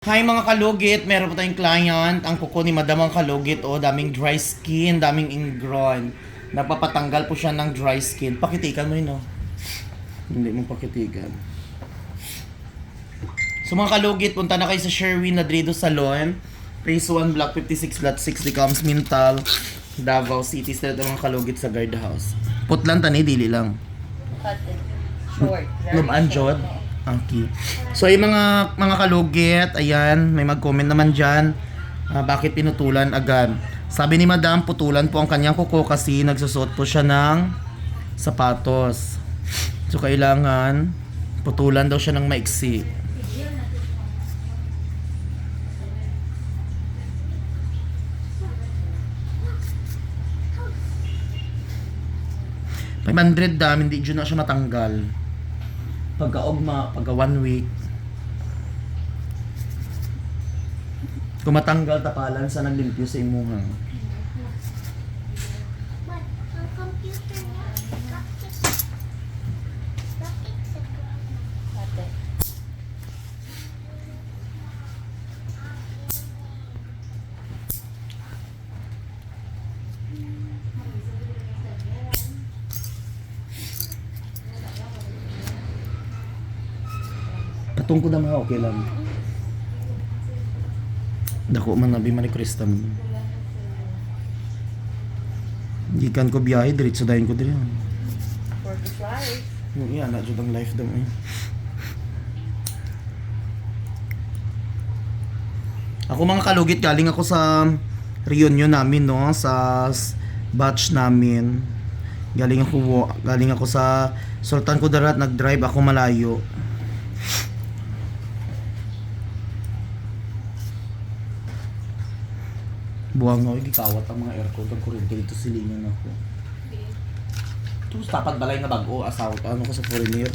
Hi mga kalugit, meron po tayong client. Ang kuko ni Madam ang kalugit, daming dry skin, daming ingron. Napapatanggal po siya ng dry skin. Pakitikan mo yun, Hindi mo pakitikan. So mga kalugit, punta na kayo sa Sherwin Ladrido Salon. Phase 1, Block 56, Lot 6, Decams Mintal, Davao City. Street ang mga kalugit sa guardhouse. Putlan tani, dili lang. Short. Lumaan jod. Okay. So ay mga kalugit, ayan, may mag-comment naman diyan. Bakit pinutulan agad? Sabi ni Madam, putulan po ang kanyang kuko kasi nagsusot po siya ng sapatos. So kailangan putulan daw siya ng maiksi. $500 hindi dyan na siya matanggal. Pagka 1 week. Kung matanggal tapalan sa naglimpyo sa imuhang. Patungkod na mga okay lang. Dako man nabi man ni Krista mo. Gikan ko biyahe diretso dayon ko diri. For the life. Iya na jud ang life daw eh. Ako mga kalugit, galing ako sa reunion namin sa batch namin. Galing ako sa Sultan Kudarat, nag-drive ako malayo. Buwang nga, gikawat ang mga aircon ng kuryente dito silingan ako. Tapos tapat balay nga bago, asawa ano ko sa foreigner.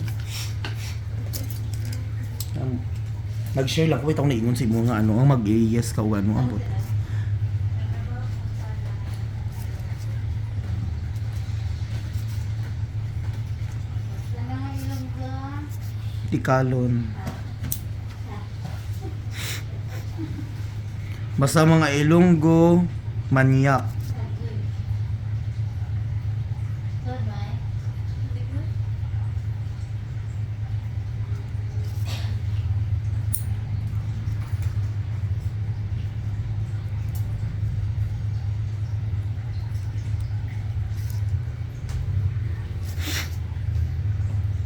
Nag-share lang ko, itong naingon si mo nga ang mag-yes ka o abot. Tikalon. Basta mga Ilonggo, manyak.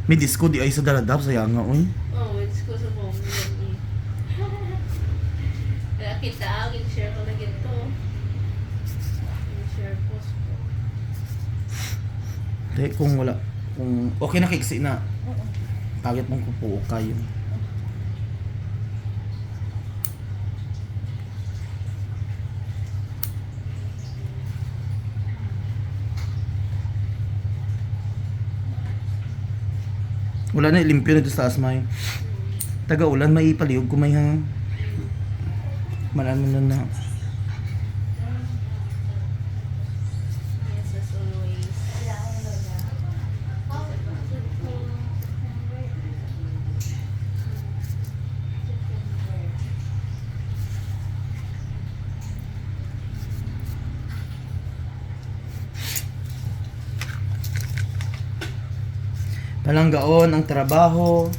May disco di ay sa daladap, sayang nga, oy. Oh, it's ko sa mom. Kaya kita, share ko na ginto. Share post ko. Dahil kung wala, kung okay na kiksi na, pagit mong kupuo kayo. Wala na ilimpyo na ito sa asmay. Taga-ulan, may palihog ko may hang. Malaman na. Yes, as always. Palanggaon ang trabaho.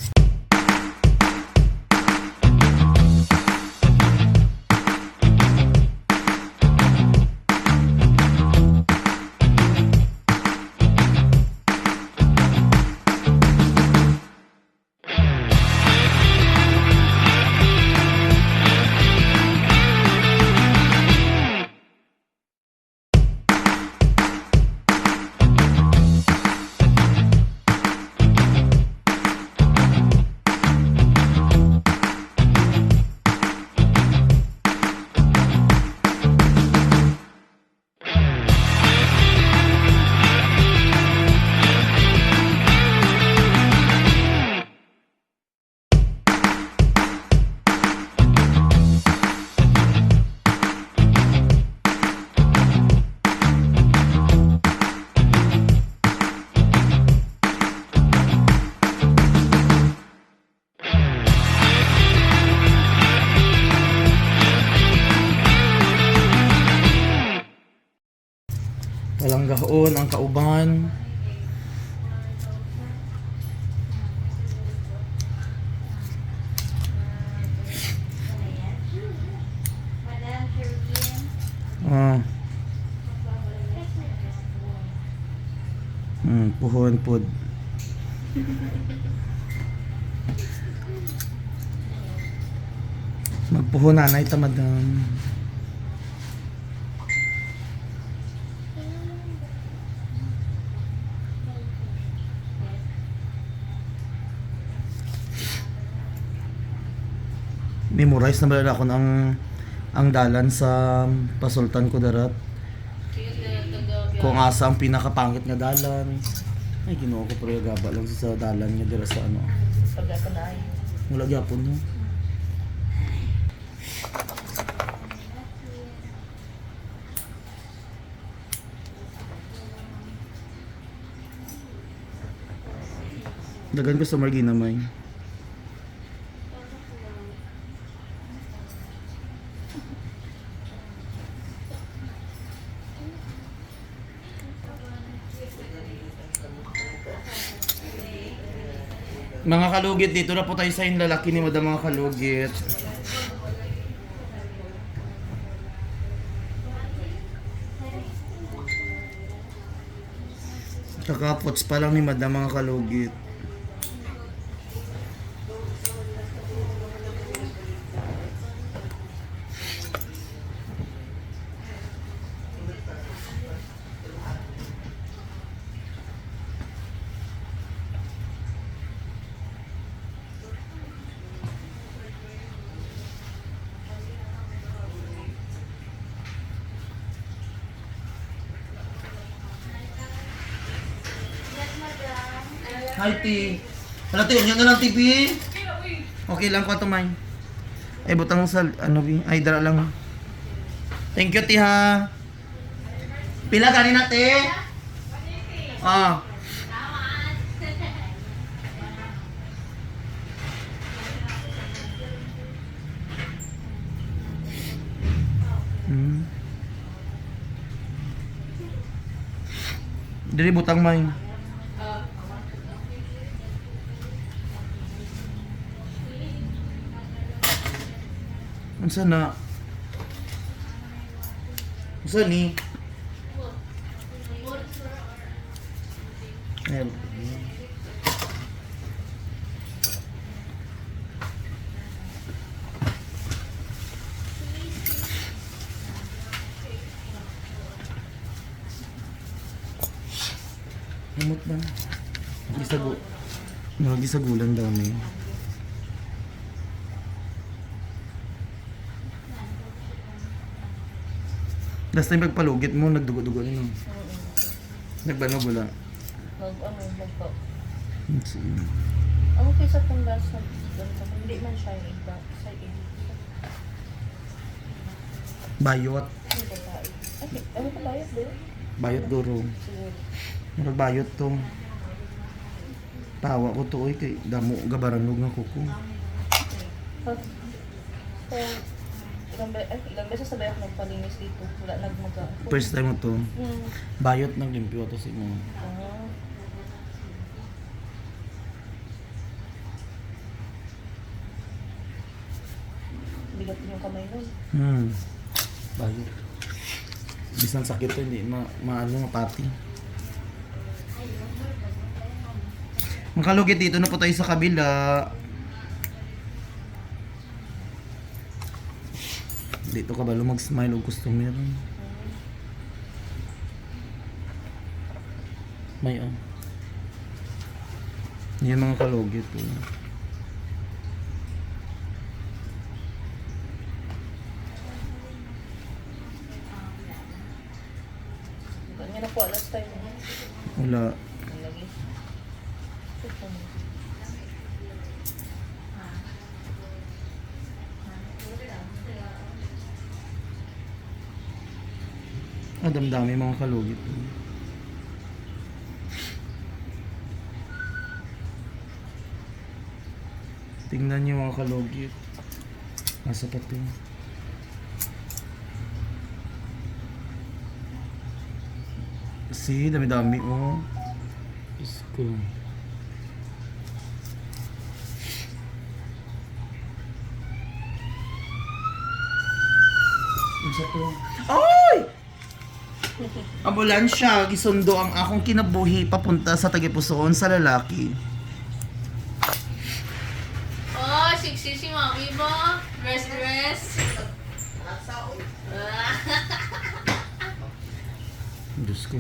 Walang gahon ang kauban. Ah. Puhon pod. Magpuhon nanay ta madam. Memorize na ba ako ang dalan sa pasultan ko darat. Kung asa ang pinakapangit nga dalan. Ay Ginoo ko pero gaba lang sa dalan nga dira sa ano. Pagkakanay. Wala gyapon no. Dagan ko sa Margina may. Mga kalugit, dito na po tayo sa yung lalaki ni Madam mga kalugit. Kakapots pa lang ni Madam mga kalugit. Hi, T. Wala, T. Huwag na lang, TV. Okay lang ko ito, May. Ay, butang sa, ano, B. Ay, dara lang. Thank you, T, ha. Pila, ganin na, T. Ah. Dili, butang, May. Unsa na? Unsa ni? Ayan. Hamot ba? Gisagulan dami. Last time pagpalugit mo, nagdugo-dugo rin. Nagbanog wala. Magpo. Let's see. Ang okay sa pundas sa ganito. Hindi man siya yung iba. Sa iba. Bayot. Hindi ba tayo? Okay. Ano ka bayot doon? Bayot duro. Siguro. Nagbayot to. Tawa ko to oy kay damo gabaranog nga kuko. So, ilang beses sabay ako nagpalinis dito. Wala nagmaga. First time mo to. Bayot nang limpyo to si mo. Ah. Bigat yung kamay nun. Bayot. Bisan sakit to hindi maano mapati. Makalugit dito na po tayo sa kabila. Dito ka ba mag-smile o customer? May Yan mga kalugit. Ganyan na po, last time. Wala. Lagi. Damdami mga kalugit. Tingnan niyo mga kalugit. Nasa pati. See, dami-dami oh. Diyos ko. Ano sa to? Ay! Ambulansya, gisundo ang akong kinabuhi papunta sa Tagipusoon sa lalaki. Oh, sexy si mami mo. Dress. Diyos ko.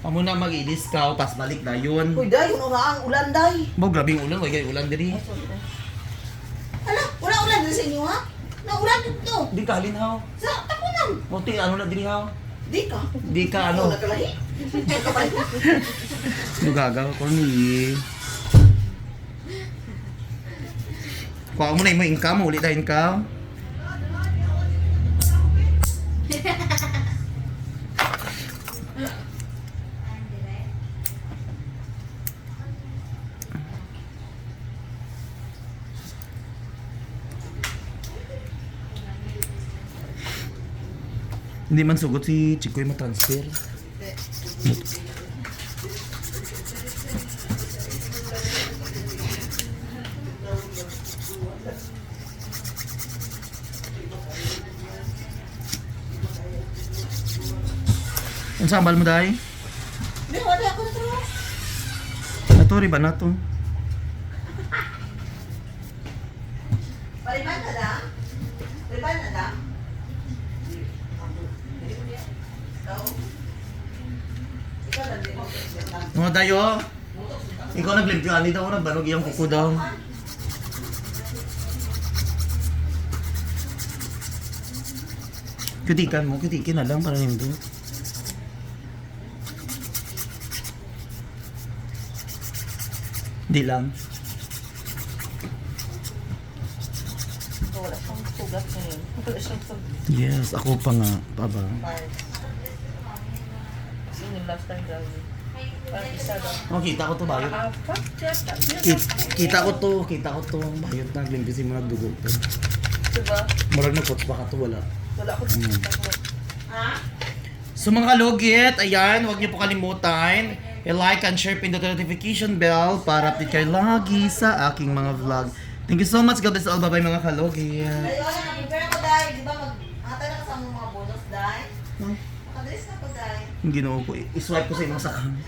Amo na mag-ilis ka, pas balik na yun. Uy, day, yun nga ang ulan, day. Bo, grabing ulan, wag ulan diri. Ala, wala ulan din sa inyo, ha? Naulan dito. Di ka halinhaw. Sa tapunan. Buti ano na diri haw. Di ka. Di ka ano. Nagkalahi. Nagkalahi. Nugagaw ko ni. Kuha mo na mo income, ulit na income. Hindi man sugot si Chikoy matransfer. Ang sambal mo dai? Di, wala ako na to. Nato riba na to. Paliman na da? Paliman na da? Ikaw lang din. Mga dayo. Ikaw naglimpyo ani daw nagbanog iyang kuko daw. Kutikan mo, kutikin na lang para hindi. Di lang. Wala siyang sugat ngayon. Wala siyang sugat. Yes, ako pa nga. Baba. Kasi yung last time daw. Parang isa daw. Oh, kita ko to bayot. Kita ko to. Bayot na glimpisin mo nagdugo to. Diba? Marag nagkots baka to wala. Wala ako dito. So mga kalugit, ayan, huwag niyo po kalimutan i-like and share, pindot the notification bell para update kayo lagi sa aking mga vlog. Thank you so much. God bless all. Bye-bye mga kalugit. Day, wala, nag-prepare ko, day. Di ba, hatay na kasama mga bonus, day? Huh? Nakadress na ko, day. Yung ginoo ko, i-swipe ko sa imong sakang.